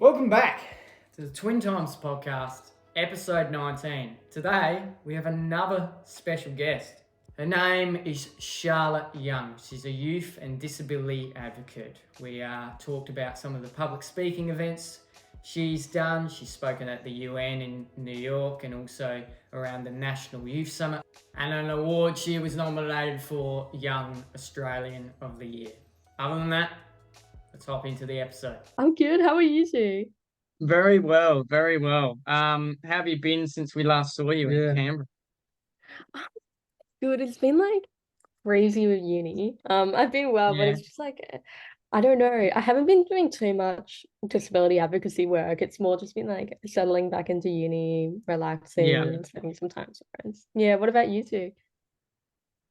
Welcome back to the Twin Times podcast, episode 19. Today, we have another special guest. Her name is Charlotte Young. She's a youth and disability advocate. We talked about some of the public speaking events she's done. She's spoken at the UN in New York and also around the National Youth Summit. And an award she was nominated for Young Australian of the Year. Other than that, let's hop into the episode. I'm good. How are you two? Very well, very well. How have you been since we last saw you in Canberra? Good. It's been like crazy with uni. I've been well, but it's just like I don't know. I haven't been doing too much disability advocacy work. It's more just been like settling back into uni, relaxing, and spending some time with friends. Yeah. What about you two?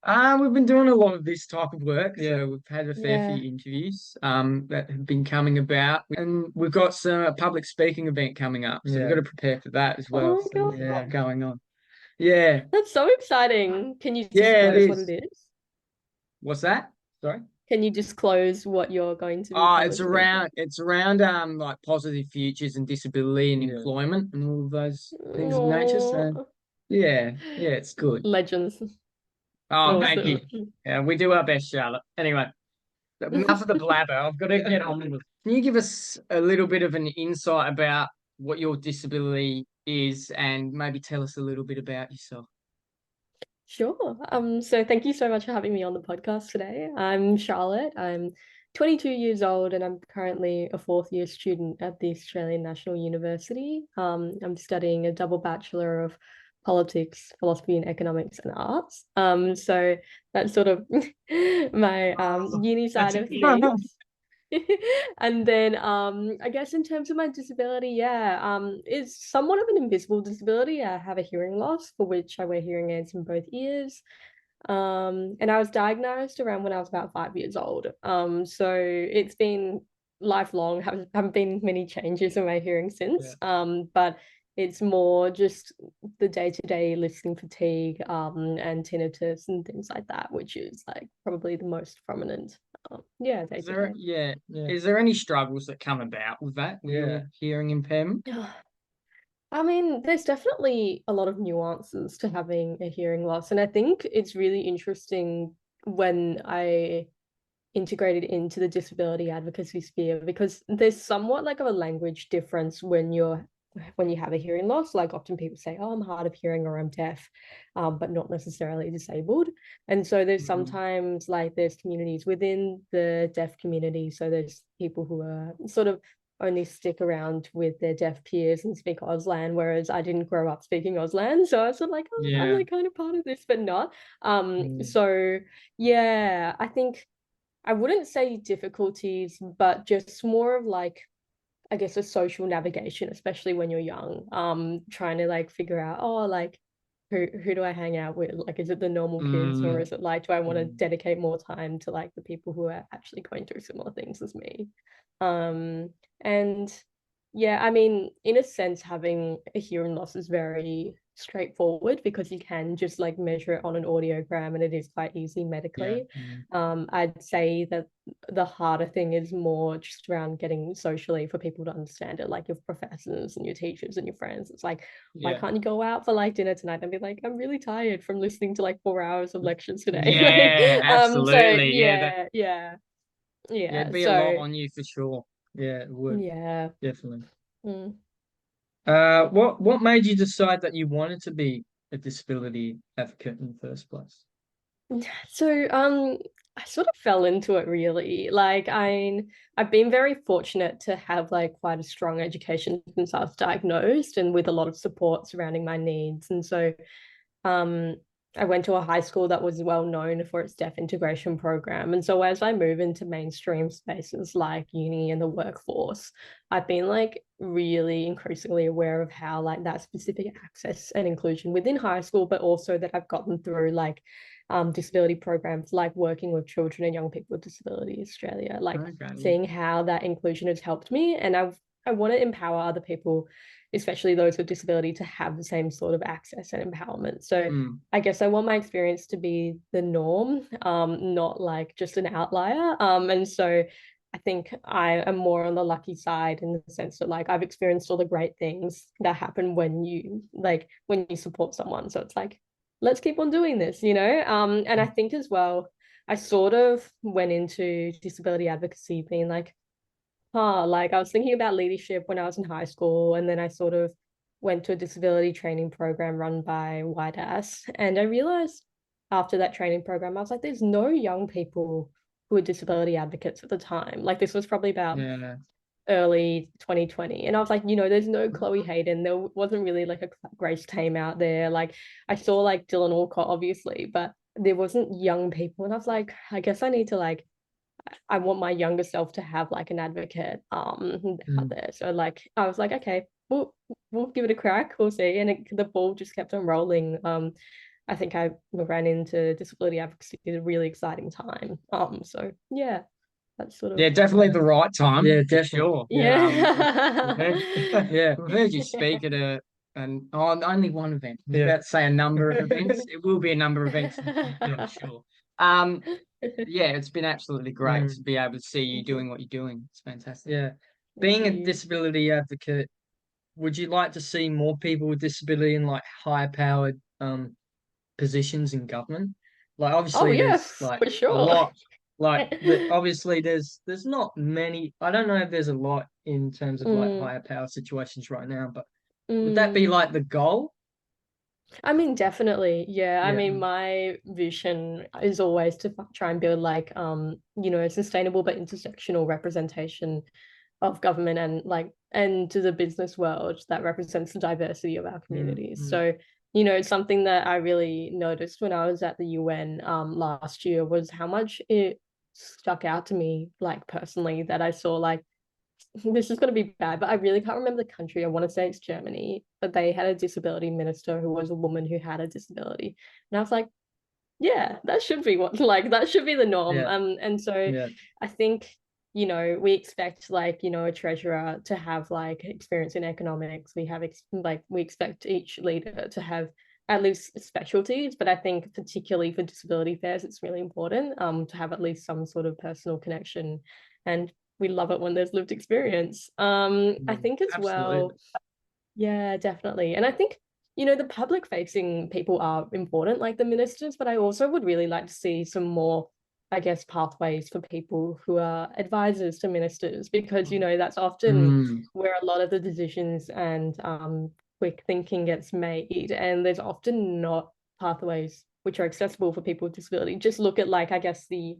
We've been doing a lot of this type of work. So we've had a fair few interviews that have been coming about, and we've got some public speaking event coming up. So we've got to prepare for that as well. Oh my So God. there's a lot going on. Yeah. That's so exciting. Can you Yeah, it disclose what is. it is? What's that? Sorry. Can you disclose what you're going to be It's around like positive futures and disability and employment and all of those things of nature. So yeah, it's good. Legends. Oh, thank you. Yeah, we do our best, Charlotte. Anyway, enough of the blabber. I've got to get on with it. Can you give us a little bit of an insight about what your disability is and maybe tell us a little bit about yourself? Sure. So thank you so much for having me on the podcast today. I'm Charlotte. I'm 22 years old and I'm currently a fourth year student at the Australian National University. I'm studying a double Bachelor of Politics, Philosophy and Economics and Arts. So that's sort of my uni side of things. And then I guess in terms of my disability, it's somewhat of an invisible disability. I have a hearing loss for which I wear hearing aids in both ears. And I was diagnosed around when I was about 5 years old. So it's been lifelong, haven't been many changes in my hearing since. But it's more just the day-to-day listening fatigue and tinnitus and things like that, which is like probably the most prominent day-to-day. Is there any struggles that come about with that, with your hearing impairment? I mean, there's definitely a lot of nuances to having a hearing loss, and I think it's really interesting when I integrated into the disability advocacy sphere because there's somewhat like of a language difference when you have a hearing loss. Like often people say, oh, I'm hard of hearing or I'm deaf, but not necessarily disabled. And so there's sometimes like there's communities within the deaf community. So there's people who are sort of only stick around with their deaf peers and speak Auslan, whereas I didn't grow up speaking Auslan. So I was sort of like, oh, I'm like kind of part of this, but not. So yeah, I think I wouldn't say difficulties, but just more of like, I guess, a social navigation, especially when you're young, trying to like figure out, oh, like who do I hang out with? Like, is it the normal kids or is it like, do I want to dedicate more time to like the people who are actually going through similar things as me? And yeah, I mean, in a sense, having a hearing loss is very straightforward because you can just like measure it on an audiogram and it is quite easy medically. I'd say that the harder thing is more just around getting socially for people to understand it, like your professors and your teachers and your friends. It's like, why can't you go out for like dinner tonight and be like, I'm really tired from listening to like 4 hours of lectures today. Absolutely. Yeah. It'd be a lot on you for sure. Yeah, it would. Yeah. Definitely. What made you decide that you wanted to be a disability advocate in the first place? So I sort of fell into it really. Like I've been very fortunate to have like quite a strong education since I was diagnosed and with a lot of support surrounding my needs. And so um I went to a high school that was well known for its deaf integration program. And so as I move into mainstream spaces like uni and the workforce, I've been like really increasingly aware of how like that specific access and inclusion within high school, but also that I've gotten through like disability programs like working with children and young people with disability Australia, like seeing how that inclusion has helped me. And I want to empower other people, especially those with disability, to have the same sort of access and empowerment. So I guess I want my experience to be the norm, not like just an outlier. And so I think I am more on the lucky side in the sense that like I've experienced all the great things that happen when you support someone. So it's like, let's keep on doing this, you know? And I think as well, I sort of went into disability advocacy being like, like I was thinking about leadership when I was in high school, and then I sort of went to a disability training program run by YDAS. And I realized after that training program, I was like, there's no young people who are disability advocates at the time. Like this was probably about early 2020. And I was like, there's no Chloe Hayden. There wasn't really like a Grace Tame out there. Like I saw like Dylan Alcott, obviously, but there wasn't young people. And I was like, I guess I need to like I want my younger self to have like an advocate out there. So like I was like, okay, we'll give it a crack. We'll see. And the ball just kept on rolling. I think I ran into disability advocacy at a really exciting time. So yeah, that's sort of definitely the right time. Yeah, for definitely. sure. yeah. We've heard you speak at only one event. I was Yeah. about to say a number of events. It will be a number of events, I'm sure. Yeah, it's been absolutely great to be able to see you doing what you're doing. It's fantastic. Yeah. Being a disability advocate, would you like to see more people with disability in like high powered positions in government? Like obviously there's like for sure. a lot obviously there's not many. I don't know if there's a lot in terms of like higher power situations right now, but would that be like the goal? I mean, definitely. Yeah. I Yeah. mean, my vision is always to try and build like sustainable but intersectional representation of government and to the business world that represents the diversity of our communities. So, something that I really noticed when I was at the UN last year was how much it stuck out to me, like personally, that I saw like this is going to be bad, but I really can't remember the country. I want to say it's Germany, but they had a disability minister who was a woman who had a disability. And I was like, yeah, that should be that should be the norm. Yeah. And so I think, we expect like, a treasurer to have like experience in economics. We expect each leader to have at least specialties, but I think particularly for disability affairs, it's really important to have at least some sort of personal connection. And we love it when there's lived experience. I think as well, yeah, definitely. And I think, the public facing people are important, like the ministers, but I also would really like to see some more, I guess, pathways for people who are advisors to ministers, because, that's often where a lot of the decisions and quick thinking gets made. And there's often not pathways which are accessible for people with disability. Just look at like, I guess the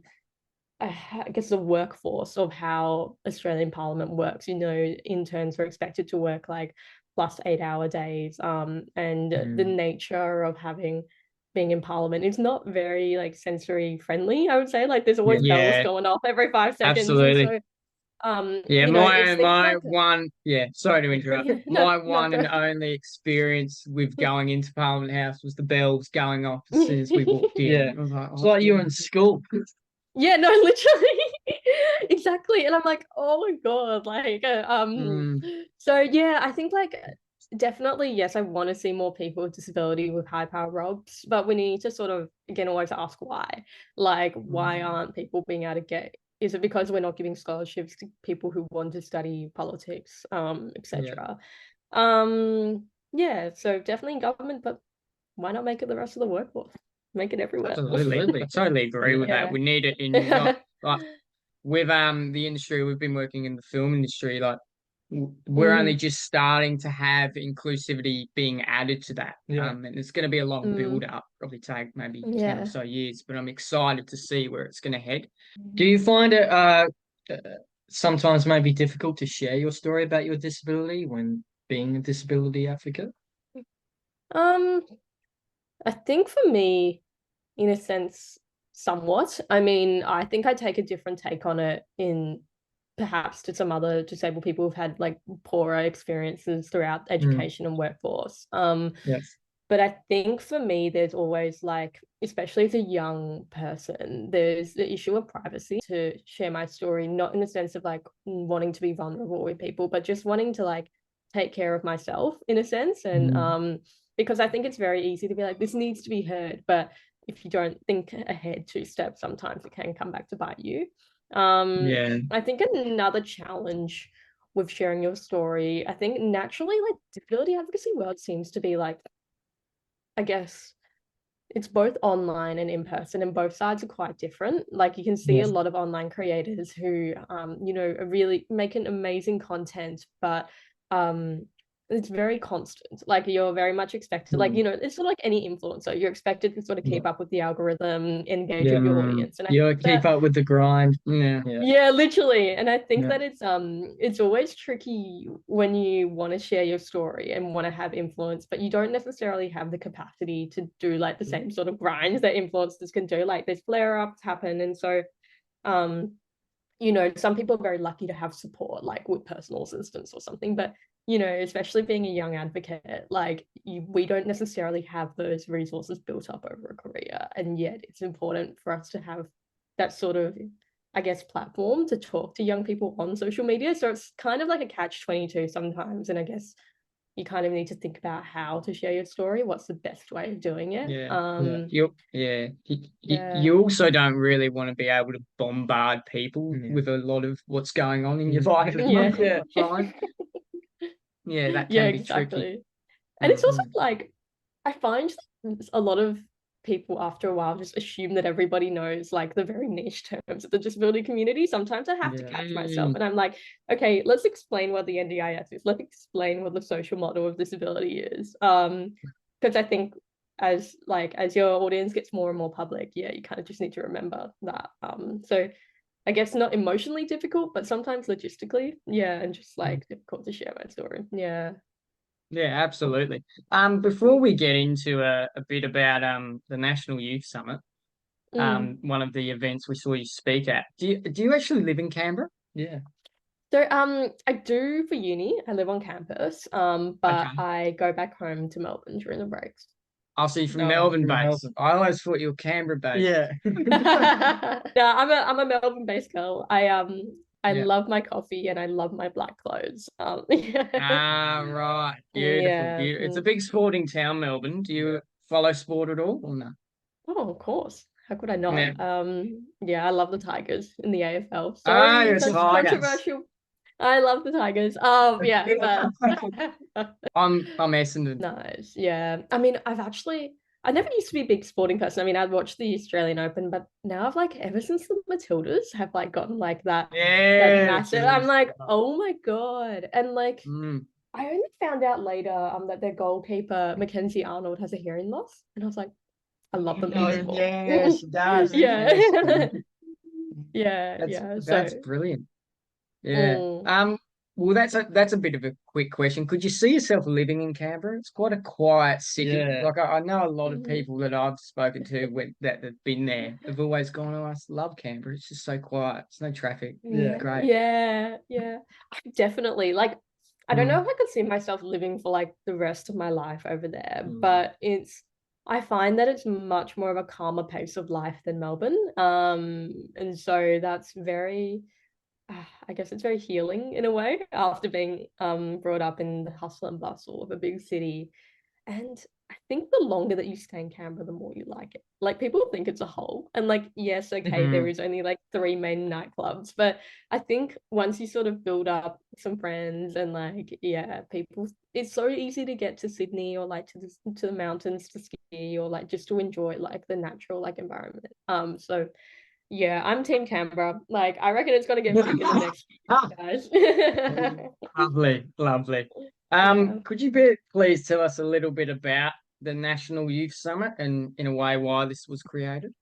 workforce of how Australian Parliament works. Interns are expected to work like plus 8-hour days. And the nature of being in Parliament is not very like sensory friendly, I would say. Like there's always bells going off every 5 seconds. Absolutely. And so, my one, sorry to interrupt. My one no, and only experience with going into Parliament House was the bells going off as soon as we walked in. Yeah. I was like, it's like you were in school. Yeah, no, literally. Exactly. And I'm like, oh my God. So yeah, I think like definitely, yes, I want to see more people with disability with high power roles, but we need to sort of again always ask why. Like, why aren't people being able to get, is it because we're not giving scholarships to people who want to study politics, etc. Yeah, so definitely in government, but why not make it the rest of the workforce? Make it everywhere. Absolutely. Totally agree with that. We need it in like with the industry. We've been working in the film industry, like we're only just starting to have inclusivity being added to that. And it's going to be a long build up, probably take maybe 10 or so years, but I'm excited to see where it's going to head. Do you find it sometimes maybe difficult to share your story about your disability when being a disability advocate? I think for me, in a sense, somewhat. I mean, I think I take a different take on it in perhaps to some other disabled people who've had like poorer experiences throughout education and workforce. Yes. But I think for me, there's always like, especially as a young person, there's the issue of privacy to share my story, not in the sense of like wanting to be vulnerable with people, but just wanting to like take care of myself in a sense. And because I think it's very easy to be like, this needs to be heard, but if you don't think ahead 2 steps, sometimes it can come back to bite you. I think another challenge with sharing your story, I think naturally like disability advocacy world seems to be like, I guess it's both online and in person, and both sides are quite different. Like you can see a lot of online creators who are really making amazing content, but it's very constant. Like you're very much expected, like it's sort of like any influencer, you're expected to sort of keep up with the algorithm, engage with your audience, and I think keep up with the grind. yeah, literally. And I think that it's always tricky when you want to share your story and want to have influence, but you don't necessarily have the capacity to do like the same sort of grinds that influencers can do. Like there's flare-ups happen. And so some people are very lucky to have support, like with personal assistance or something, but especially being a young advocate, like we don't necessarily have those resources built up over a career, and yet it's important for us to have that sort of, I guess, platform to talk to young people on social media. So it's kind of like a catch-22 sometimes, and I guess you kind of need to think about how to share your story, what's the best way of doing it. You also don't really want to be able to bombard people with a lot of what's going on in your life. That can be tricky. And it's also like I find a lot of people after a while just assume that everybody knows like the very niche terms of the disability community. Sometimes I have to catch myself and I'm like, okay, let's explain what the NDIS is. Let's explain what the social model of disability is. Because I think as your audience gets more and more public, you kind of just need to remember that. So I guess not emotionally difficult, but sometimes logistically, and just like difficult to share my story. Yeah, absolutely. Before we get into a bit about the National Youth Summit, one of the events we saw you speak at, do you actually live in Canberra? Yeah. So I do for uni. I live on campus, but I go back home to Melbourne during the breaks. I'll see from Melbourne based. I always thought you were Canberra based. Yeah. No, I'm a Melbourne based girl. I love my coffee and I love my black clothes. Right. Beautiful. It's a big sporting town, Melbourne. Do you follow sport at all or no? Oh, of course. How could I not? I love the Tigers in the AFL. Sorry, that's controversial. I love the Tigers. But I'm Essendon. Nice. Yeah. I mean, I never used to be a big sporting person. I mean, I'd watch the Australian Open, but now I've like ever since the Matildas have like gotten like that massive. I'm like, oh my God. And like I only found out later that their goalkeeper, Mackenzie Arnold, has a hearing loss. And I was like, I love them. Yeah, she does. That's brilliant. Well, that's a bit of a quick question. Could you see yourself living in Canberra? It's quite a quiet city. Like I know a lot of people that I've spoken to that have been there have always gone, "Oh, I love Canberra. It's just so quiet. There's no traffic. Great." Yeah. Definitely. Like, I don't know if I could see myself living for like the rest of my life over there, but I find that it's much more of a calmer pace of life than Melbourne. And so that's very, I guess it's very healing in a way after being brought up in the hustle and bustle of a big city. And I think the longer that you stay in Canberra, the more you like it. Like people think it's a hole. And like, yes, okay, there is only like 3 main nightclubs. But I think once you sort of build up some friends and like, people, it's so easy to get to Sydney or like to the mountains to ski or like just to enjoy like the natural like environment. So I'm Team Canberra. Like, I reckon it's gonna get big in the next few years, guys. Lovely. Could you please tell us a little bit about the National Youth Summit and, in a way, why this was created?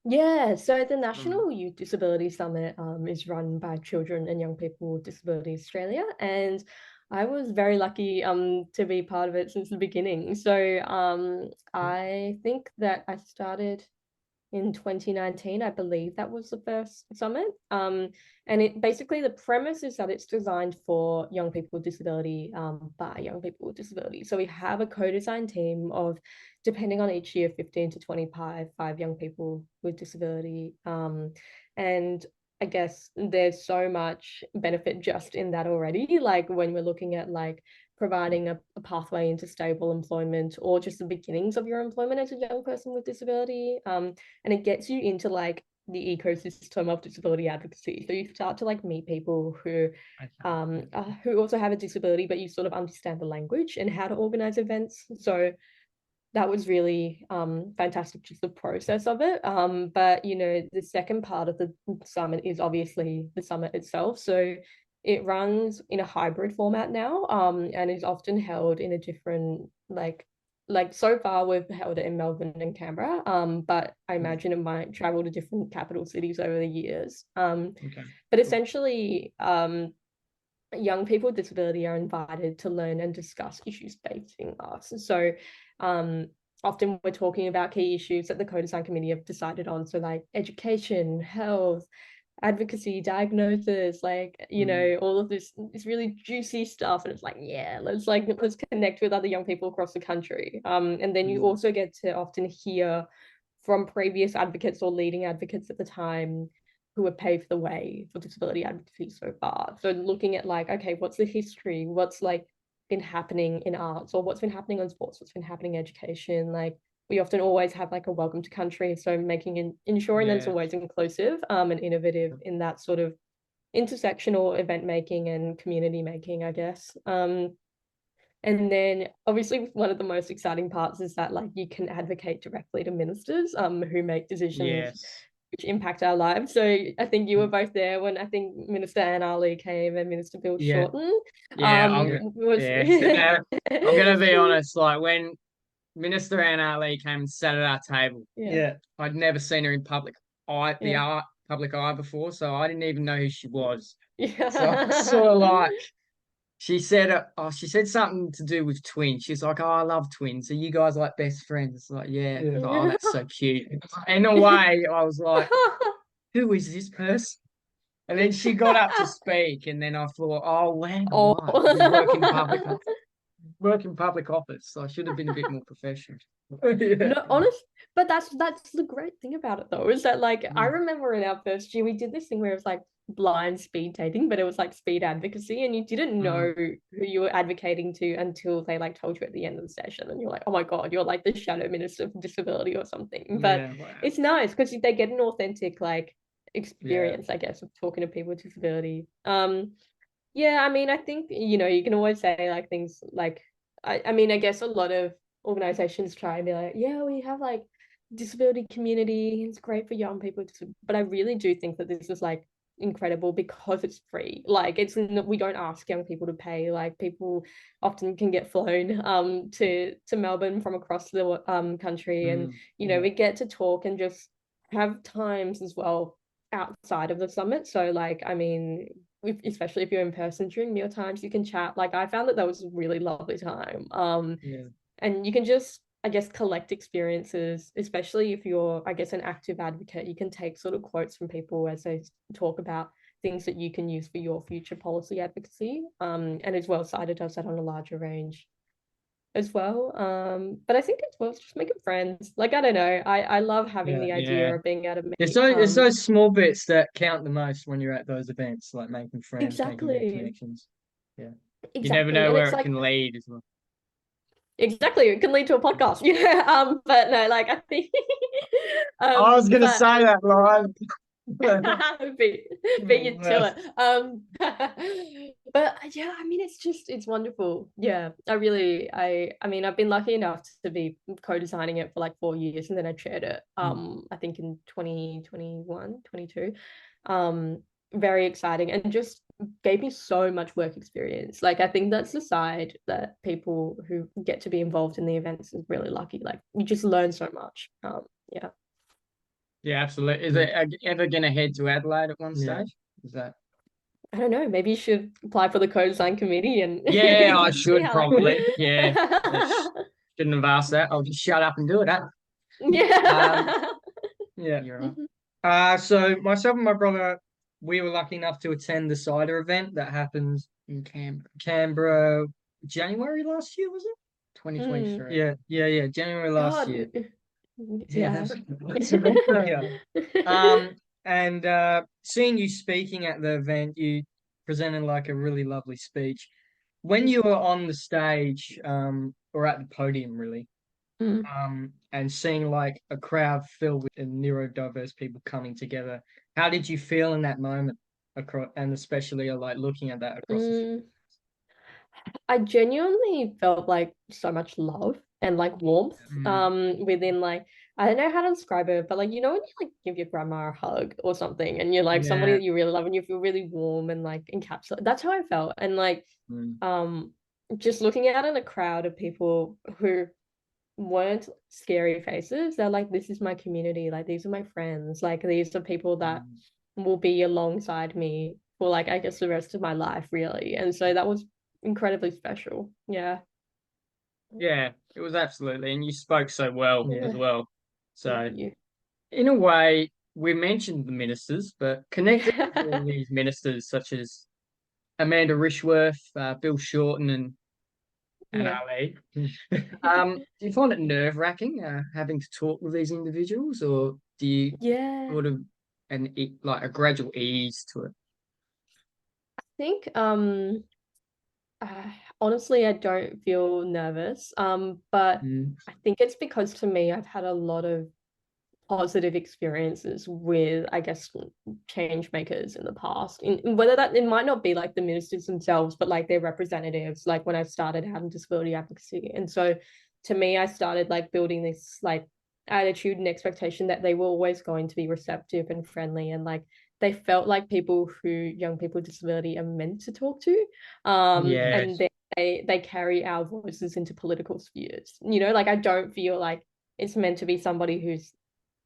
So the National Youth Disability Summit is run by Children and Young People with Disabilities Australia, and I was very lucky to be part of it since the beginning. So I think that I started in 2019. I believe that was the first summit. And it basically, the premise is that it's designed for young people with disability by young people with disability. So we have a co-design team of, depending on each year, 15 to 25 young people with disability. And I guess there's so much benefit just in that already. Like when we're looking at like providing a pathway into stable employment or just the beginnings of your employment as a young person with disability. And it gets you into like the ecosystem of disability advocacy. So you start to like meet people who also have a disability, but you sort of understand the language and how to organize events. So that was really fantastic, just the process of it. But you know, the second part of the summit is obviously the summit itself. So it runs in a hybrid format now, and is often held in a different like so far we've held it in Melbourne and Canberra, but I imagine it might travel to different capital cities over the years. But essentially, young people with disability are invited to learn and discuss issues facing us. So often we're talking about key issues that the co-design committee have decided on. So like education, health, advocacy, diagnosis, like, you know, all of this really juicy stuff. And it's like, yeah, let's connect with other young people across the country. And then you also get to often hear from previous advocates or leading advocates at the time who have paved the way for disability advocacy so far. So looking at like, okay, what's the history? What's like been happening in arts, or what's been happening on sports? What's been happening in education? Like we often always have like a welcome to country. So ensuring that it's always inclusive and innovative in that sort of intersectional event making and community making, I guess. And then obviously one of the most exciting parts is that like you can advocate directly to ministers who make decisions which impact our lives. So I think you were both there when I think Minister Anne Ali came and Minister Bill Shorten. I'm gonna be honest, like when Minister Anne Ali came and sat at our table, I'd never seen her in public public eye before, so I didn't even know who she was. So I sort of like she said something to do with twins. She's like, "Oh, I love twins. Are you guys like best friends?" Like, yeah. Oh, that's so cute. In a way, I was like, "Who is this person?" And then she got up to speak, and then I thought, "Oh wow, right. Work in public office. So I should have been a bit more professional." No, honest, but that's the great thing about it though, is that like I remember in our first year we did this thing where it was like blind speed dating, but it was like speed advocacy, and you didn't know who you were advocating to until they like told you at the end of the session, and you're like, oh my god, you're like the shadow minister for disability or something. But it's nice because they get an authentic like experience, I guess, of talking to people with disability. I mean, I think, you know, you can always say like things like I mean, I guess a lot of organizations try and be like, yeah, we have like disability community, it's great for young people, but I really do think that this is like incredible because it's free. Like we don't ask young people to pay. Like people often can get flown to Melbourne from across the country, and you know, we get to talk and just have times as well outside of the summit. So like, I mean, especially if you're in person during meal times, you can chat. Like I found that was a really lovely time. And you can just, I guess, collect experiences, especially if you're, I guess, an active advocate. You can take sort of quotes from people as they talk about things that you can use for your future policy advocacy. And as well, CIDA does that on a larger range as well. But I think as well, it's just making friends. Like, I don't know. I love having the idea of being able to make it's those small bits that count the most when you're at those events, like making friends, making new connections. Yeah. Exactly. You never know where it can lead as well. Exactly, it can lead to a podcast. But no, like I think I was gonna say that live. beat you to it. But yeah, I mean, it's wonderful. Yeah, I mean, I've been lucky enough to be co-designing it for like 4 years, and then I chaired it I think in 2021 22. Very exciting, and just gave me so much work experience. Like I think that's the side that people who get to be involved in the events is really lucky. Like you just learn so much. Yeah, absolutely. Is it ever going to head to Adelaide at one stage? Is that? I don't know. Maybe you should apply for the co-design committee and. Yeah, I should probably. Yeah, shouldn't have asked that. I'll just shut up and do it. Huh? Yeah. Yeah, you're right. So myself and my brother, we were lucky enough to attend the CIDA event that happens in Canberra, January last year, was it? 2023. Yeah, January last year. Yeah. And seeing you speaking at the event, you presented like a really lovely speech. When you were on the stage, or at the podium, really, and seeing like a crowd filled with neurodiverse people coming together. How did you feel in that moment across, and especially like looking at that across the Mm. I genuinely felt like so much love and like warmth within like I don't know how to describe it, but like you know when you like give your grandma a hug or something and you're like somebody Yeah. that you really love and you feel really warm and like encapsulated. That's how I felt. And like Mm. just looking out in a crowd of people who weren't scary faces, they're like, this is my community, like these are my friends, like these are people that will be alongside me for like I guess the rest of my life really. And so that was incredibly special. Yeah. Yeah, it was absolutely, and you spoke so well as well. So, Thank you. in a way, we mentioned the ministers, but connected to all these ministers, such as Amanda Rishworth, Bill Shorten, and Yeah. Ali. Do you find it nerve-wracking having to talk with these individuals, or do you Yeah. sort of like a gradual ease to it? I think honestly I don't feel nervous. But I think it's because to me I've had a lot of positive experiences with, I guess, change makers in the past. In whether that it might not be like the ministers themselves, but like their representatives, like when I started having disability advocacy. And so to me, I started like building this like attitude and expectation that they were always going to be receptive and friendly and like they felt like people who young people with disability are meant to talk to. And they carry our voices into political spheres. You know, like I don't feel like it's meant to be somebody who's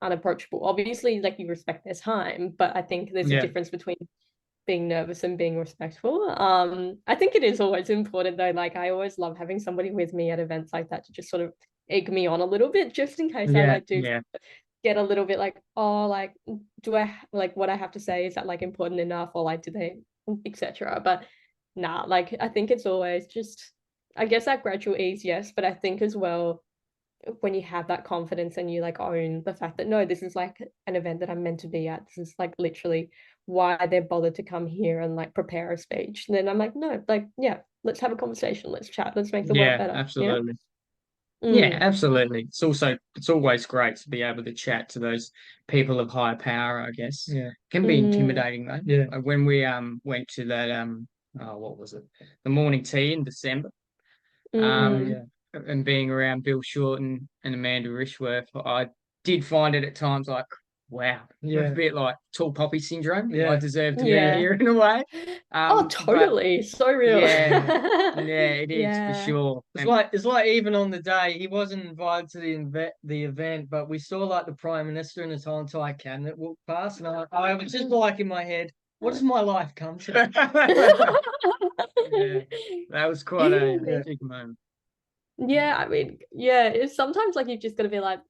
unapproachable. Obviously, like you respect their time, but I think there's a difference between being nervous and being respectful. I think it is always important though. Like I always love having somebody with me at events like that to just sort of egg me on a little bit, just in case I like do get a little bit like, oh, like do I like what I have to say? Is that like important enough, or like do they, etc. But nah, like I think it's always just, I guess that gradual ease, yes, but I think as well when you have that confidence and you like own the fact that no, this is like an event that I'm meant to be at. This is like literally why they're bothered to come here and like prepare a speech. And then I'm like, no, like, yeah, let's have a conversation. Let's chat. Let's make the world better. Absolutely. You Yeah, absolutely. It's always great to be able to chat to those people of higher power, I guess. Yeah. Can be intimidating though. Yeah. When we went to that what was it? The morning tea in December. And being around Bill Shorten and Amanda Rishworth, I did find it at times like, wow, a bit like tall poppy syndrome. I deserve to be here in a way. oh, totally. So real. It is for sure. It's like even on the day he wasn't invited to the event, but we saw like the Prime Minister and his whole entire cabinet walk past, and I was just like in my head, what does my life come to? That was quite a big moment. Yeah, I mean, yeah, it's sometimes like you've just got to be like,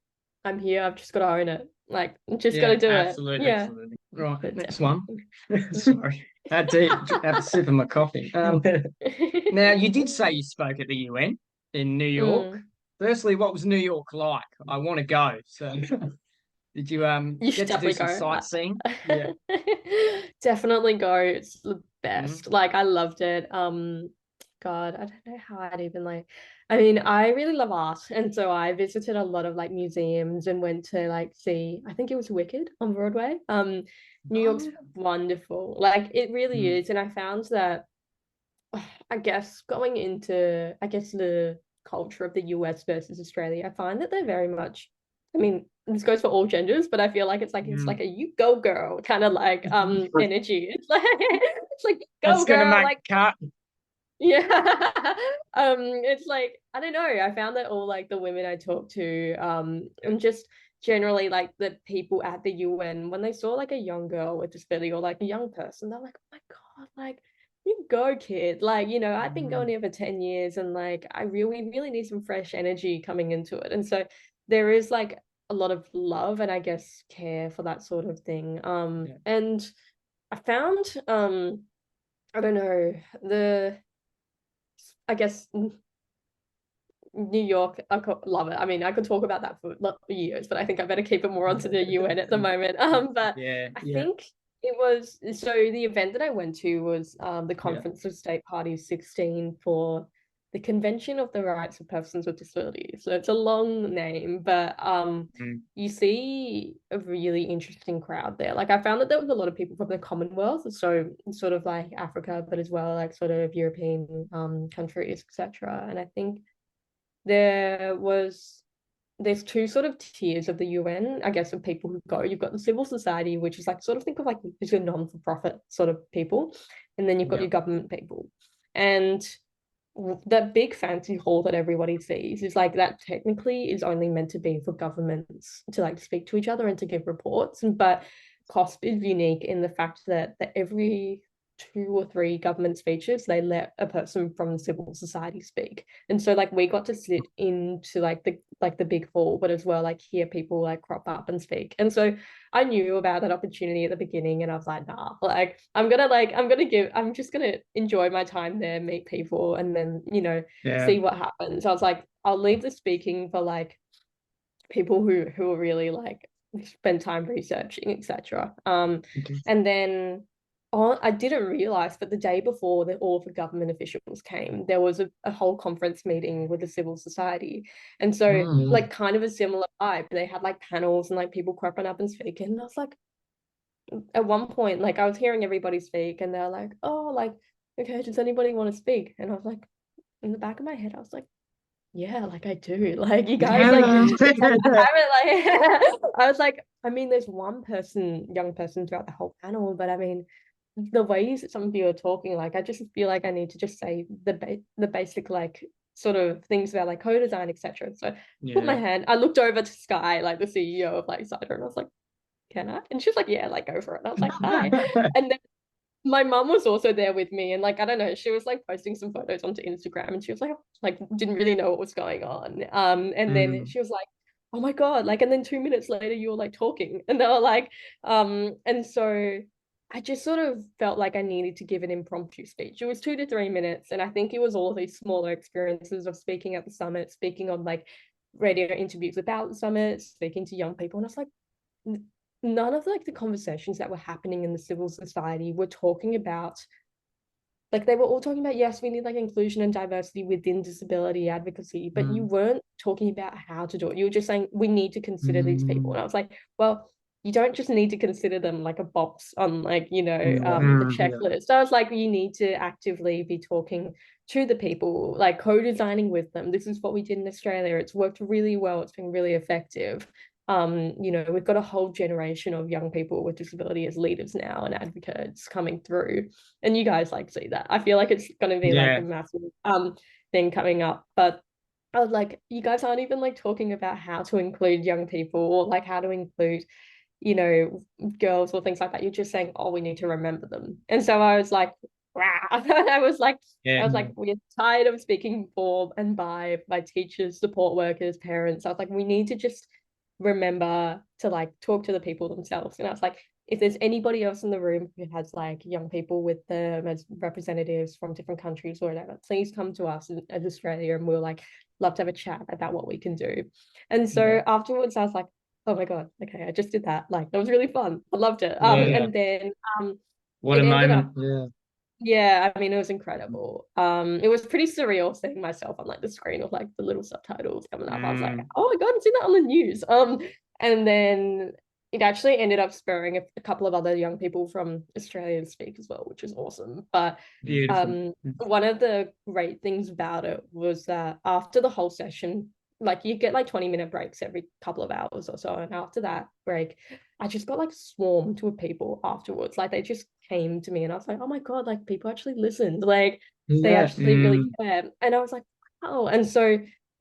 I'm here, I've just got to own it. Like, just got to do it. Yeah. Absolutely. Right, But next one. Sorry. I had to have a sip of my coffee. Now, you did say you spoke at the UN in New York. Firstly, what was New York like? I want to go. So, did you You get should to do definitely some go. sightseeing? Definitely go. It's the best. Like, I loved it. God, I don't know how I'd even like. I mean, I really love art, and so I visited a lot of like museums and went to like see. I think it was Wicked on Broadway. New York's wonderful. Like it really is, and I found that I guess going into the culture of the US versus Australia, I find that they're very much. I mean, this goes for all genders, but I feel like it's like a you go girl kind of like energy. It's like go That's girl, gonna make like cut. yeah. It's like I don't know. I found that all like the women I talked to, and just generally like the people at the UN when they saw like a young girl with disability or like a young person, they're like, oh my God, like you go, kid. Like, you know, I've been going here for 10 years and like I really need some fresh energy coming into it. And so there is like a lot of love and I guess care for that sort of thing. And I found I don't know, I guess New York, I could love it. I mean, I could talk about that for years, but I think I better keep it more onto the UN at the moment. But I think it was so the event that I went to was the Conference of State Parties 16 for the Convention of the Rights of Persons with Disabilities. So it's a long name, but you see a really interesting crowd there. Like I found that there was a lot of people from the Commonwealth, so sort of like Africa, but as well like sort of European countries, etc. And I think there's two sort of tiers of the UN, I guess, of people who go. You've got the civil society, which is like sort of think of like it's your non-for-profit sort of people, and then you've got your government people. And that big fancy hall that everybody sees is like that technically is only meant to be for governments to like speak to each other and to give reports. But COSP is unique in the fact that every 2 or 3 government speeches they let a person from civil society speak, and so like we got to sit into like the big hall, but as well like hear people like crop up and speak. And so I knew about that opportunity at the beginning, and I was like, nah, like I'm just gonna enjoy my time there, meet people, and then see what happens. I was like, I'll leave the speaking for like people who are really like spend time researching, etc. And then I didn't realize, but the day before all of the government officials came, there was a whole conference meeting with the civil society. And so like kind of a similar vibe. They had like panels and like people cropping up and speaking. And I was like, at one point, like I was hearing everybody speak and they're like, oh, like, okay, does anybody want to speak? And I was like, in the back of my head, I was like, yeah, like I do. Like you guys like I haven't like I was like, I mean, there's one young person throughout the whole panel, but I mean the ways that some of you are talking, like I just feel like I need to just say the basic like sort of things about like co-design, etc. So put my hand, I looked over to Sky, like the CEO of like Cider, and I was like, can I? And she was like, yeah, like go for it. And I was like, hi. And then my mum was also there with me, and like I don't know, she was like posting some photos onto Instagram, and she was like didn't really know what was going on. And then she was like, oh my god, like, and then 2 minutes later you were like talking, and they were like, and so I just sort of felt like I needed to give an impromptu speech. It was 2 to 3 minutes, and I think it was all of these smaller experiences of speaking at the summit, speaking on like radio interviews about the summit, speaking to young people, and I was like, none of like the conversations that were happening in the civil society were talking about, like they were all talking about, yes, we need like inclusion and diversity within disability advocacy, but you weren't talking about how to do it. You were just saying we need to consider these people. And I was like, well, you don't just need to consider them like a box on like the checklist. I was like, you need to actively be talking to the people, like co-designing with them. This is what we did in Australia. It's worked really well. It's been really effective. We've got a whole generation of young people with disability as leaders now and advocates coming through, and you guys like see that. I feel like it's going to be like a massive thing coming up. But I was like, you guys aren't even like talking about how to include young people or like how to include girls or things like that. You're just saying, oh, we need to remember them. And so I was like, wow. I was like, we're tired of speaking for and by teachers, support workers, parents. I was like, we need to just remember to like talk to the people themselves. And I was like, if there's anybody else in the room who has like young people with them as representatives from different countries or whatever, please come to us as Australia, and we'll like love to have a chat about what we can do. And so afterwards I was like, oh my god, okay, I just did that. Like that was really fun. I loved it. And then what a moment. Yeah, I mean, it was incredible. It was pretty surreal seeing myself on like the screen with like the little subtitles coming up. I was like, oh my god, I've seen that on the news. And then it actually ended up spurring a couple of other young people from Australia to speak as well, which is awesome. But one of the great things about it was that after the whole session, like you get like 20-minute breaks every couple of hours or so, and after that break I just got like swarmed with people afterwards. Like they just came to me and I was like, oh my god, like people actually listened, like they actually really care. And I was like, oh. And so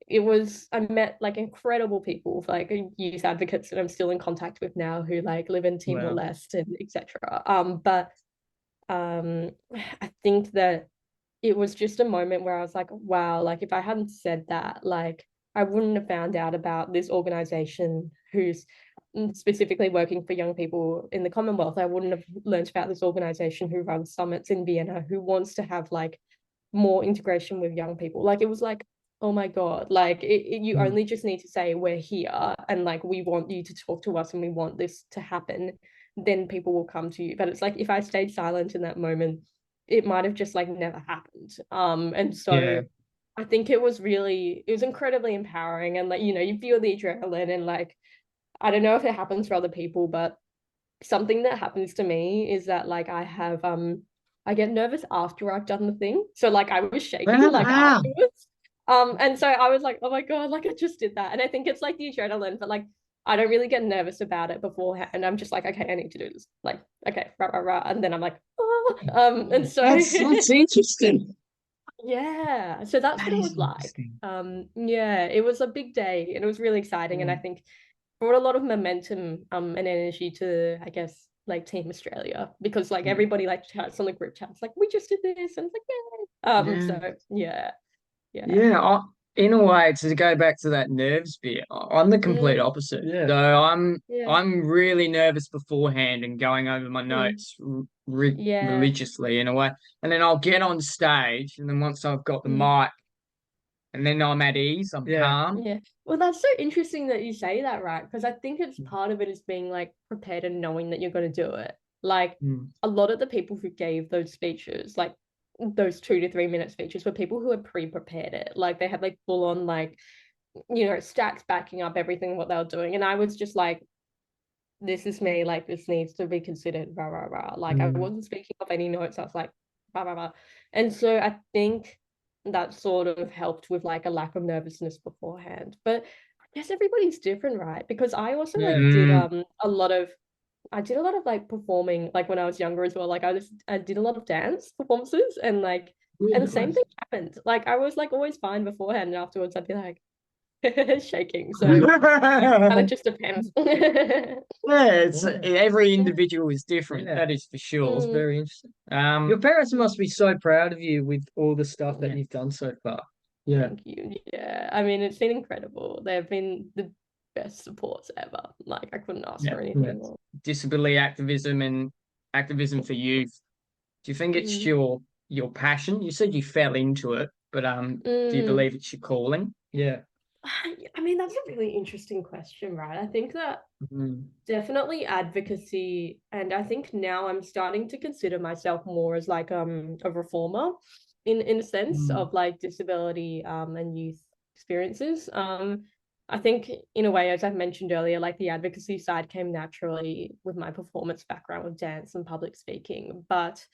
I met like incredible people, like youth advocates that I'm still in contact with now who like live in Timor-Leste and etc. But I think that it was just a moment where I was like, wow, like if I hadn't said that, like I wouldn't have found out about this organization who's specifically working for young people in the Commonwealth. I wouldn't have learned about this organization who runs summits in Vienna, who wants to have like more integration with young people. Like it was like, oh my god, like you only just need to say we're here and like we want you to talk to us and we want this to happen, then people will come to you. But it's like if I stayed silent in that moment, it might have just like never happened. And so I think it was incredibly empowering, and like, you know, you feel the adrenaline, and like, I don't know if it happens for other people, but something that happens to me is that like I get nervous after I've done the thing. So like I was shaking like afterwards. And so I was like, oh my God, like I just did that. And I think it's like the adrenaline, but like I don't really get nervous about it beforehand. And I'm just like, okay, I need to do this. Like, okay, rah, rah, rah. And then I'm like, oh. And so That's interesting. yeah, so that's That what it is was like. interesting. Yeah, it was a big day and it was really exciting. And I think brought a lot of momentum and energy to, I guess, like Team Australia, because like everybody like chats on the group chats like, we just did this, and it's like, yay. So Yeah. In a way, to go back to that nerves bit, I'm the complete opposite. Yeah. So yeah I'm really nervous beforehand and going over my Mm. notes yeah religiously in a way, and then I'll get on stage, and then once I've got the Mm. mic, and then I'm at ease, I'm calm. yeah well, that's so interesting that you say that, right? Because I think it's part of it is being like prepared and knowing that you're going to do it. Like a lot of the people who gave those speeches, like those 2 to 3 minute speeches, were people who had pre-prepared it. Like they had like full on like, you know, stats backing up everything what they were doing, and I was just like, this is me, like this needs to be considered, rah rah rah. Like I wasn't speaking off any notes. I was like, rah rah rah. And so I think that sort of helped with like a lack of nervousness beforehand. But I guess everybody's different, right? Because I also like did a lot of like performing like when I was younger as well. Like I did a lot of dance performances, and like and the same thing happened. Like I was like always fine beforehand, and afterwards I'd be like shaking. So kind of just depends. It's every individual is different. Yeah. That is for sure. It's very interesting. Your parents must be so proud of you with all the stuff that you've done so far. Yeah. Thank you. Yeah, I mean, it's been incredible. They've been the best supports ever. Like I couldn't ask for anything more. Disability activism and activism for youth. Do you think it's your passion? You said you fell into it, but do you believe it's your calling? Yeah. I mean, that's a really interesting question, right? I think that definitely advocacy, and I think now I'm starting to consider myself more as like a reformer in a sense of like disability and youth experiences. I think in a way, as I've mentioned earlier, like the advocacy side came naturally with my performance background with dance and public speaking, but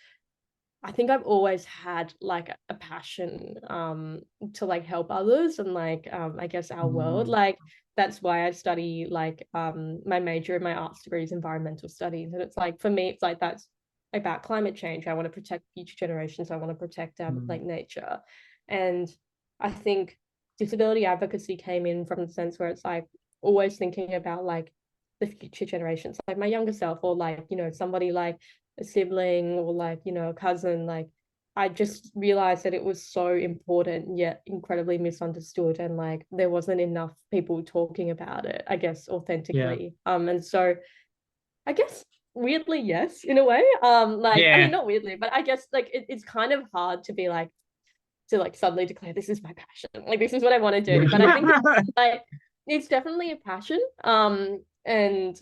I think I've always had like a passion to like help others and like I guess our world. Like that's why I study like my major in my arts degree is environmental studies. And it's like for me, it's like that's about climate change. I want to protect future generations. I want to protect like nature. And I think disability advocacy came in from the sense where it's like always thinking about like the future generations, like my younger self, or like, you know, somebody like a sibling or like, you know, a cousin. Like I just realized that it was so important yet incredibly misunderstood, and like there wasn't enough people talking about it, I guess, authentically. And so I guess weirdly yes, in a way. Like I mean, not weirdly, but I guess like it's kind of hard to be like to like suddenly declare this is my passion, like this is what I want to do. But I think like it's definitely a passion. And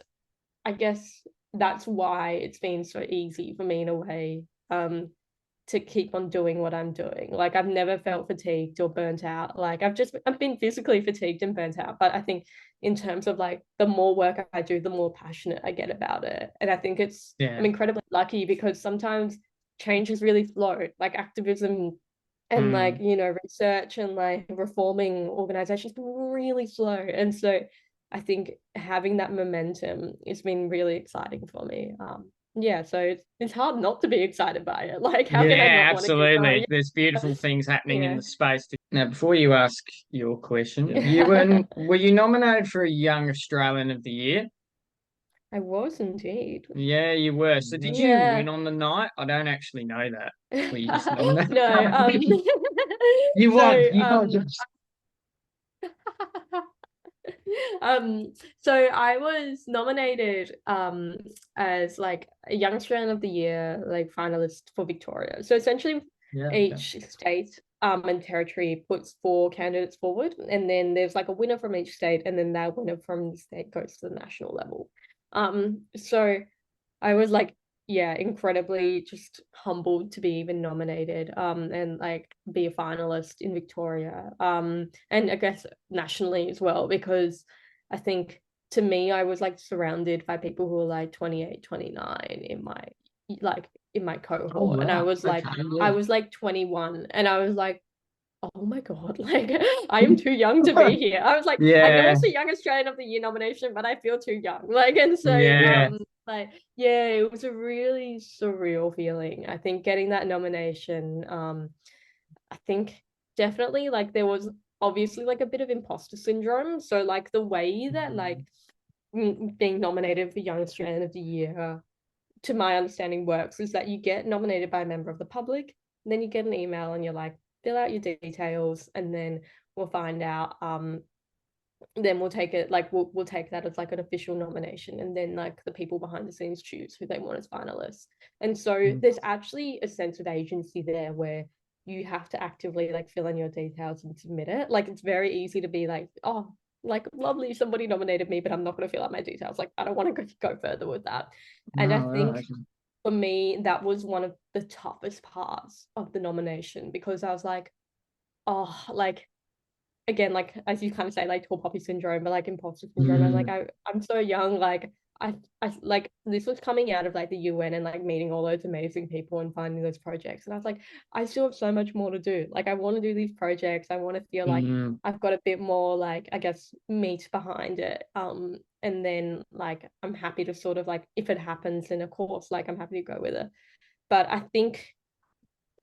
I guess that's why it's been so easy for me in a way to keep on doing what I'm doing. Like I've never felt fatigued or burnt out. Like I've been physically fatigued and burnt out, but I think in terms of like the more work I do, the more passionate I get about it. And I think I'm incredibly lucky because sometimes change is really slow, like activism and like, you know, research and like reforming organizations really slow. And so I think having that momentum has been really exciting for me. So it's hard not to be excited by it. Like, how can I not want to keep going? There's beautiful things happening in the space. Now, before you ask your question, were you nominated for a Young Australian of the Year? I was indeed. Yeah, you were. So did you win on the night? I don't actually know that. Were you just nominated? No. You won. You won. So I was nominated as like a Young Australian of the Year, like finalist for Victoria. So essentially each state and territory puts 4 candidates forward, and then there's like a winner from each state, and then that winner from the state goes to the national level. So I was like yeah, incredibly just humbled to be even nominated, and like be a finalist in Victoria, and I guess nationally as well, because I think to me, I was like surrounded by people who were like 28, 29 in my cohort. Oh, And I wow. was like, Okay, I yeah. was like 21, and I was like, oh my God, like I am too young to be here. I was like, I know Yeah. it's a Young Australian of the Year nomination, but I feel too young. Like, and so Yeah. like, yeah, it was a really surreal feeling. I think getting that nomination, I think definitely like there was obviously like a bit of imposter syndrome. So like the way that like being nominated for Young Australian of the Year, to my understanding, works is that you get nominated by a member of the public, and then you get an email and you're like, fill out your details, and then we'll find out. Then we'll take it, like we'll take that as like an official nomination, and then like the people behind the scenes choose who they want as finalists. And so there's actually a sense of agency there where you have to actively like fill in your details and submit it. Like it's very easy to be like, oh, like lovely, somebody nominated me, but I'm not going to fill out my details. Like I don't want to go further with that. And I No, think right. for me, that was one of the toughest parts of the nomination, because I was like, oh, like again, like as you kind of say, like tall poppy syndrome, but like imposter syndrome. I'm like, I'm so young. Like I like this was coming out of like the UN and like meeting all those amazing people and finding those projects. And I was like, I still have so much more to do. Like I want to do these projects. I want to feel like I've got a bit more like, I guess, meat behind it. And then like I'm happy to sort of like, if it happens, then of course, like I'm happy to go with it. But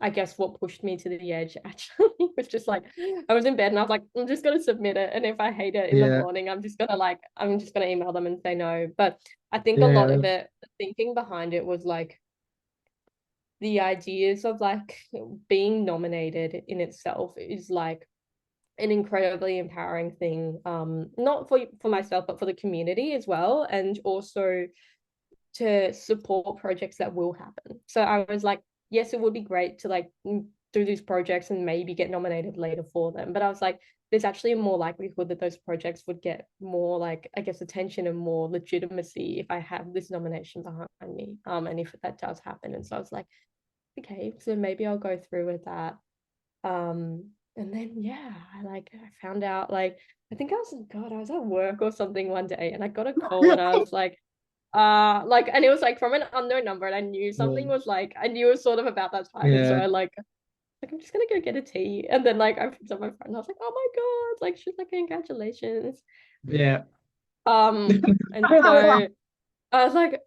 I guess what pushed me to the edge actually was just like, I was in bed and I was like, I'm just gonna submit it, and if I hate it in the morning, I'm just gonna email them and say no. But I think a lot of it, the thinking behind it was like the ideas of like being nominated in itself is like an incredibly empowering thing, not for myself but for the community as well, and also to support projects that will happen. So I was like, yes, it would be great to like do these projects and maybe get nominated later for them. But I was like, there's actually a more likelihood that those projects would get more like, I guess, attention and more legitimacy if I have this nomination behind me. And if that does happen. And so I was like, okay, so maybe I'll go through with that. And then yeah, I found out like I think I was at work or something one day and I got a call and I was like, and it was like from an unknown number, and I knew something was like, I knew it was sort of about that time. And so I like I'm just gonna go get a tea, and then like I picked up my friend, I was like, oh my God, like she's like, congratulations. Yeah. And so I was like,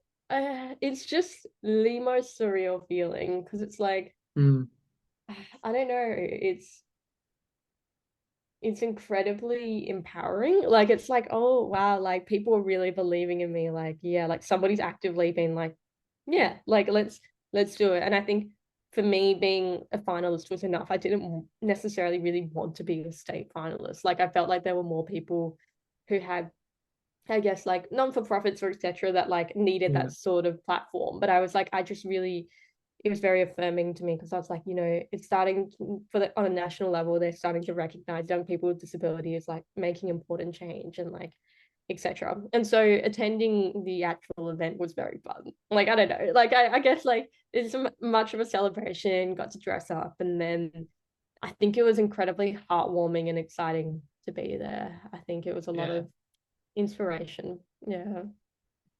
it's just the most surreal feeling, because it's like I don't know, it's incredibly empowering. Like it's like, oh wow, like people are really believing in me. Like, yeah, like somebody's actively been like, yeah, like let's do it. And I think for me, being a finalist was enough. I didn't necessarily really want to be a state finalist. Like I felt like there were more people who had, I guess, like non-for-profits or etc. that like needed that sort of platform. But I was like, I just really, it was very affirming to me, because I was like, it's starting on a national level, they're starting to recognize young people with disability as like making important change and like etc. And so attending the actual event was very fun. Like I don't know, like I guess like it's much of a celebration, got to dress up, and then I think it was incredibly heartwarming and exciting to be there. I think it was a lot of inspiration.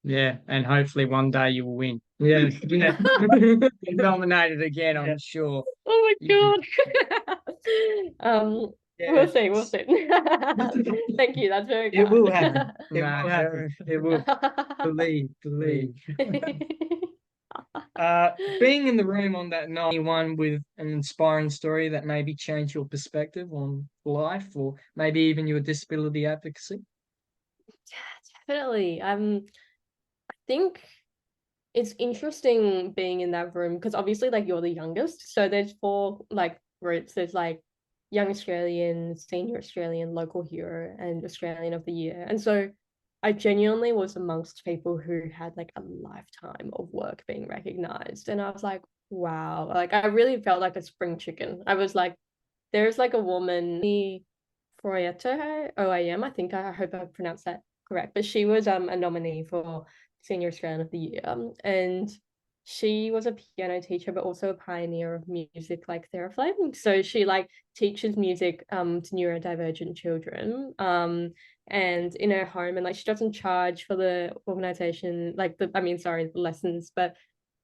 Yeah, and hopefully one day you will win. Yeah. Get nominated again, I'm sure. Oh my God. We'll see. Thank you. That's very kind. It will happen. It will happen. It will. Believe. Being in the room on that night, anyone with an inspiring story that maybe changed your perspective on life, or maybe even your disability advocacy? Definitely. I think it's interesting being in that room, because obviously like you're the youngest. So there's 4 like groups. There's like Young Australian, Senior Australian, Local Hero, and Australian of the Year. And so I genuinely was amongst people who had like a lifetime of work being recognized. And I was like, wow, like I really felt like a spring chicken. I was like, there's like a woman, Froyeto OAM, I think, I hope I pronounced that correct, but she was a nominee for Senior Australian of the Year. And she was a piano teacher, but also a pioneer of music like therapy. So she like teaches music to neurodivergent children and in her home, and like she doesn't charge for the organization, like the lessons. But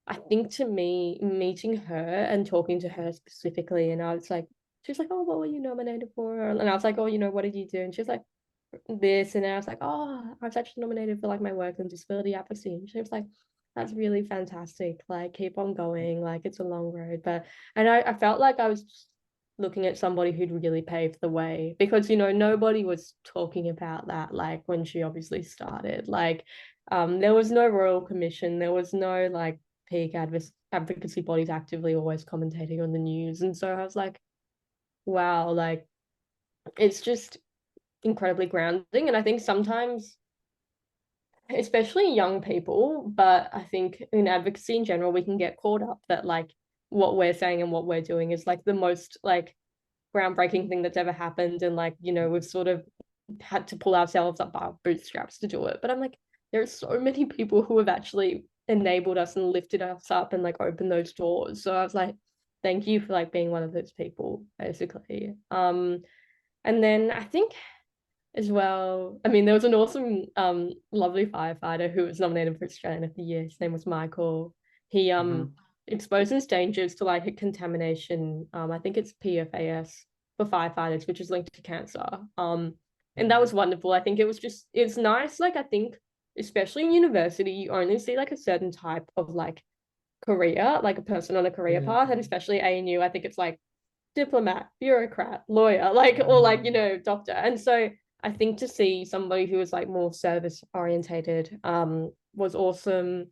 I think to me, meeting her and talking to her specifically, and I was like, she was like, oh, what were you nominated for? And I was like, oh, what did you do? And she was like, this. And then I was like, oh, I was actually nominated for like my work in disability advocacy. And she was like, that's really fantastic. Like, keep on going. Like, it's a long road. But, and I felt like I was looking at somebody who'd really paved the way because, nobody was talking about that, like, when she obviously started. Like, there was no Royal Commission. There was no, like, peak advocacy bodies actively always commentating on the news. And so I was like, wow, like, it's just incredibly grounding. And I think sometimes, especially young people, but I think in advocacy in general, we can get caught up that like what we're saying and what we're doing is like the most like groundbreaking thing that's ever happened. And like, we've sort of had to pull ourselves up by our bootstraps to do it. But I'm like, there are so many people who have actually enabled us and lifted us up and like opened those doors. So I was like, thank you for like being one of those people, basically. And then I think as well, I mean, there was an awesome, lovely firefighter who was nominated for Australian of the Year. His name was Michael. He exposes dangers to like a contamination. I think it's PFAS for firefighters, which is linked to cancer. And that was wonderful. I think it's nice. Like I think, especially in university, you only see like a certain type of like career, like a person on a career path, and especially ANU, I think it's like diplomat, bureaucrat, lawyer, like or like doctor. And so I think to see somebody who was like more service orientated was awesome.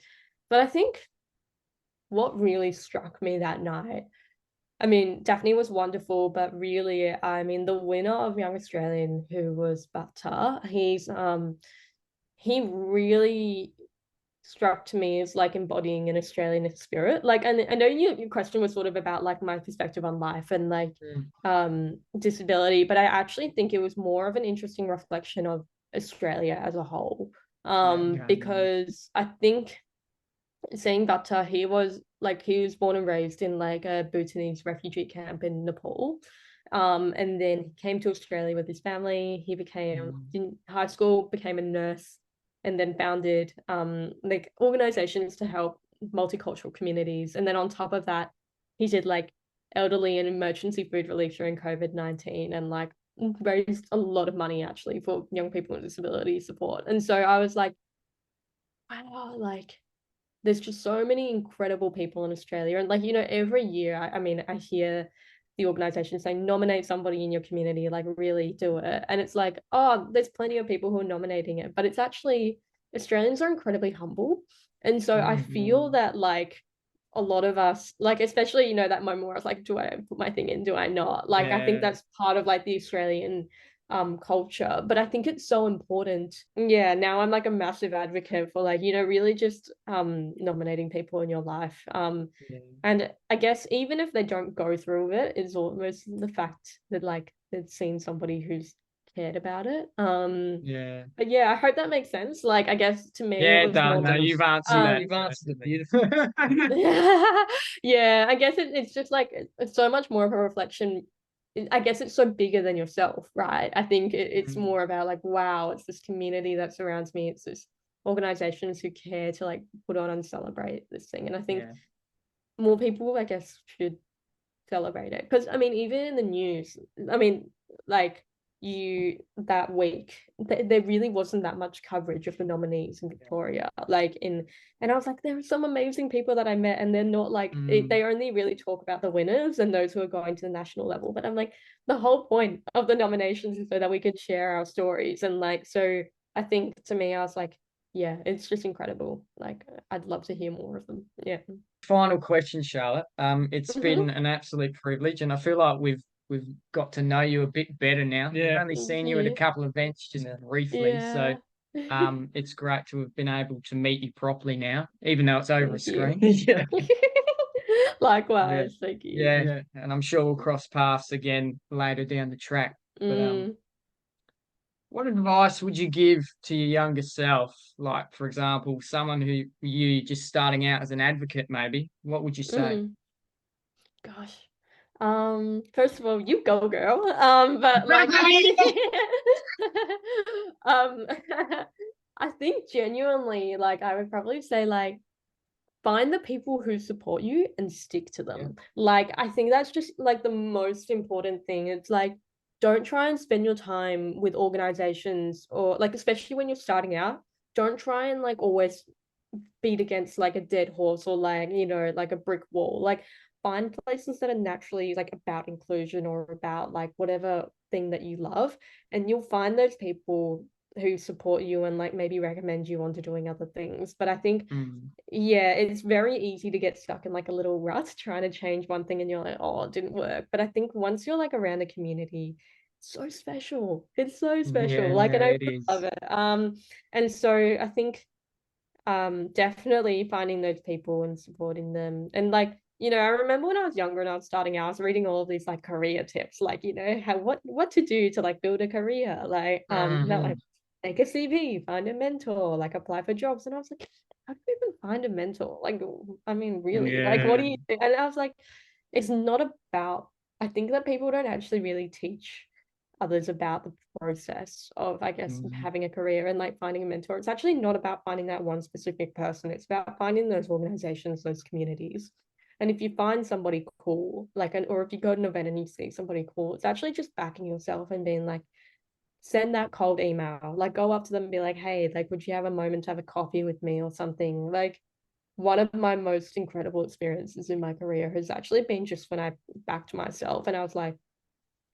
But I think what really struck me that night, I mean, Daphne was wonderful, but really, I mean, the winner of Young Australian, who was Bata, he really struck to me as like embodying an Australian spirit. Like, and I know your question was sort of about like my perspective on life and like disability, but I actually think it was more of an interesting reflection of Australia as a whole. Because I think seeing Bhatta, he was born and raised in like a Bhutanese refugee camp in Nepal. And then he came to Australia with his family. He became in high school, became a nurse, and then founded like organizations to help multicultural communities. And then on top of that, he did like elderly and emergency food relief during COVID-19 and like raised a lot of money actually for young people with disability support. And so I was like, wow, like there's just so many incredible people in Australia. And like, every year, I mean, I hear the organization saying, nominate somebody in your community, like really do it. And it's like, oh, there's plenty of people who are nominating it, but it's actually, Australians are incredibly humble. And so I feel that like a lot of us, like, especially, that moment where I was like, do I put my thing in? Do I not? Like, I think that's part of like the Australian culture, but I think it's so important. Yeah, now I'm like a massive advocate for like really just nominating people in your life, and I guess even if they don't go through it, it's almost the fact that like they've seen somebody who's cared about it. But yeah, I hope that makes sense. Like I guess to me it was more you've answered that. You've answered it beautiful. yeah, I guess it's just like it's so much more of a reflection. I guess it's so bigger than yourself, right? I think it's more about like, wow, it's this community that surrounds me. It's this organizations who care to like put on and celebrate this thing. And I think more people, I guess, should celebrate it. Because I mean, even in the news, I mean, like that week, there really wasn't that much coverage of the nominees in Victoria. And I was like, there are some amazing people that I met, and they're not like they only really talk about the winners and those who are going to the national level. But I'm like, the whole point of the nominations is so that we can share our stories. And like, so I think to me, I was like, yeah, it's just incredible. Like, I'd love to hear more of them. Yeah. Final question, Charlotte. It's been an absolute privilege, and I feel like we've got to know you a bit better now. I've only seen you at a couple of events just briefly, so it's great to have been able to meet you properly now, even though it's over a screen. Likewise, thank you. Yeah, and I'm sure we'll cross paths again later down the track. But What advice would you give to your younger self? Like, for example, someone who you just starting out as an advocate, maybe. What would you say? Gosh. First of all, you go, girl. But like, um, I think genuinely, like, I would probably say, like, find the people who support you and stick to them. Like, I think that's just like the most important thing. It's like, don't try and spend your time with organizations or like, especially when you're starting out, don't try and like always beat against like a dead horse or like, you know, like a brick wall. Like, find places that are naturally like about inclusion or about like whatever thing that you love, and you'll find those people who support you and like maybe recommend you onto doing other things. But I think yeah, it's very easy to get stuck in like a little rut trying to change one thing and you're like, oh, it didn't work. But I think once you're like around the community, it's so special. It's so special. Like, and I it really is. love it. And so I think definitely finding those people and supporting them. And like, you know, I remember when I was younger and I was starting out, I was reading all of these like career tips, like, you know, how what to do to like build a career, like that like make a CV, find a mentor, like apply for jobs. And I was like, how do you even find a mentor? Like, I mean, really, like what do you do? And I was like, it's not about, I think that people don't actually really teach others about the process of, I guess, having a career and like finding a mentor. It's actually not about finding that one specific person. It's about finding those organizations, those communities. And if you find somebody cool, like, or if you go to an event and you see somebody cool, it's actually just backing yourself and being like, send that cold email, like go up to them and be like, hey, like, would you have a moment to have a coffee with me or something? Like, one of my most incredible experiences in my career has actually been just when I backed myself and I was like,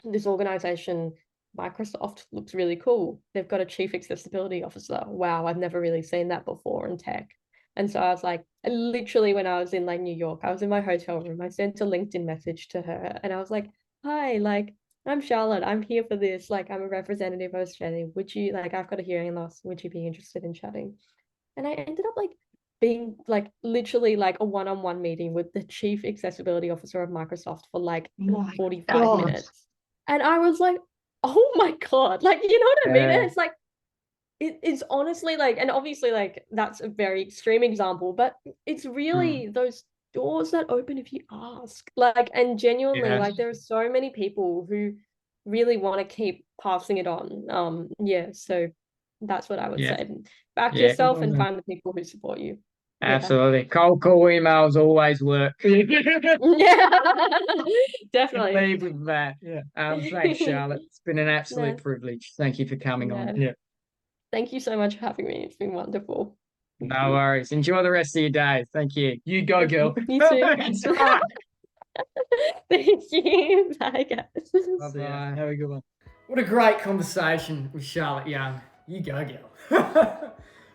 this organization, Microsoft, looks really cool. They've got a chief accessibility officer. Wow, I've never really seen that before in tech. And so I was like, literally when I was in like New York, I was in my hotel room. I sent a LinkedIn message to her and I was like, hi, like, I'm Charlotte. I'm here for this. Like, I'm a representative of Australia. Would you like, I've got a hearing loss. Would you be interested in chatting? And I ended up like being like literally like a one-on-one meeting with the chief accessibility officer of Microsoft for like 45 minutes. And I was like, oh my God, like, you know what I mean? And it's like, it's honestly like, and obviously like that's a very extreme example, but it's really those doors that open if you ask. Like, and genuinely, like there are so many people who really want to keep passing it on. Yeah, so that's what I would say. Back yourself and find the people who support you. Absolutely. Cold call emails always work. Yeah, definitely. Leave with that. Thanks, Charlotte. It's been an absolute privilege. Thank you for coming on. Thank you so much for having me. It's been wonderful. No worries. Enjoy the rest of your day. Thank you. You go, girl. You too. Thank you. Bye, guys. Bye-bye. Have a good one. What a great conversation with Charlotte Young. You go, girl.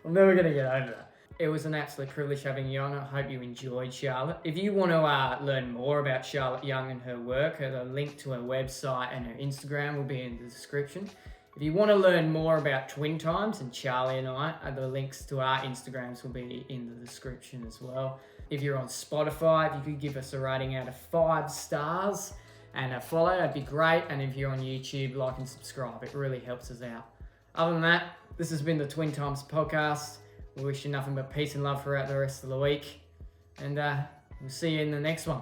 I'm never going to get over that. It was an absolute privilege having you on. I hope you enjoyed Charlotte. If you want to learn more about Charlotte Young and her work, the link to her website and her Instagram will be in the description. If you want to learn more about Twin Times and Charlie and I, the links to our Instagrams will be in the description as well. If you're on Spotify, if you could give us a rating out of 5 stars and a follow, that'd be great. And if you're on YouTube, like and subscribe. It really helps us out. Other than that, this has been the Twin Times podcast. We wish you nothing but peace and love throughout the rest of the week. And we'll see you in the next one.